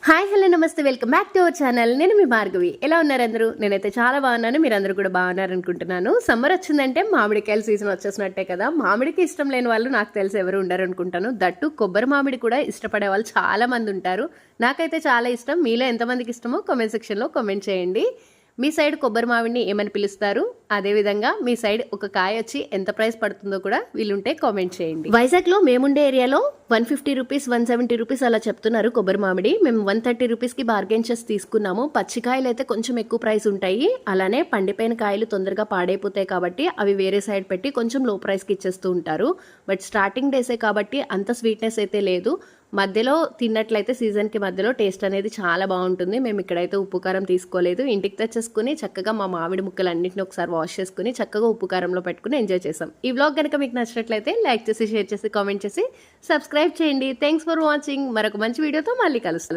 Hi hello నమస్తే welcome back to our channel. నేను మీ భార్గవి. ఎలా ఉన్నారు అందరూ? నేనైతే చాలా బాగున్నాను. మీరందరూ కూడా బాగున్నారు అనుకుంటున్నాను. సమ్మర్ వచ్చిందంటే మామిడికాయల సీజన్ వచ్చేసినట్టే కదా. మామిడికి ఇష్టం లేని వాళ్ళు నాకు తెలిసి ఎవరు ఉండరు అనుకుంటాను. దట్టు కొబ్బరి మామిడి కూడా ఇష్టపడే వాళ్ళు చాలా మంది ఉంటారు. నాకైతే చాలా ఇష్టం. మీలో ఎంతమందికి ఇష్టమో కామెంట్ సెక్షన్లో కామెంట్ చేయండి. మీ సైడ్ కొబ్బరి మామిడిని ఏమని పిలుస్తారు? అదేవిధంగా మీ సైడ్ ఒక కాయ వచ్చి ఎంత ప్రైస్ పడుతుందో కూడా వీలుంటే కామెంట్ చేయండి. వైజాగ్లో మేముండే ఏరియాలో 150 రూపీస్ 170 రూపీస్ అలా చెప్తున్నారు కొబ్బరి మామిడి. మేము 130 రూపీస్కి బార్గెన్ చేసి తీసుకున్నాము. పచ్చికాయలు అయితే కొంచెం ఎక్కువ ప్రైస్ ఉంటాయి. అలానే పండిపోయిన కాయలు తొందరగా పాడైపోతాయి కాబట్టి అవి వేరే సైడ్ పెట్టి కొంచెం లో ప్రైస్కి ఇచ్చేస్తూ ఉంటారు. బట్ స్టార్టింగ్ డేసే కాబట్టి అంత స్వీట్నెస్ అయితే లేదు. మధ్యలో తిన్నట్లయితే సీజన్కి మధ్యలో టేస్ట్ అనేది చాలా బాగుంటుంది. మేము ఇక్కడైతే ఉప్పు కారం తీసుకోలేదు. ఇంటికి తెచ్చేసుకుని చక్కగా మా మామిడి ముక్కలు అన్నింటిని ఒకసారి వాష్ చేసుకుని చక్కగా ఉప్పు కారంలో పెట్టుకుని ఎంజాయ్ చేసాం. ఈ వ్లాగ్ కనుక మీకు నచ్చినట్లయితే లైక్ చేసి షేర్ చేసి కామెంట్ చేసి సబ్స్క్రైబ్ చేయండి. Thanks for watching. మరొక మంచి వీడియోతో మళ్ళీ కలుస్తాను.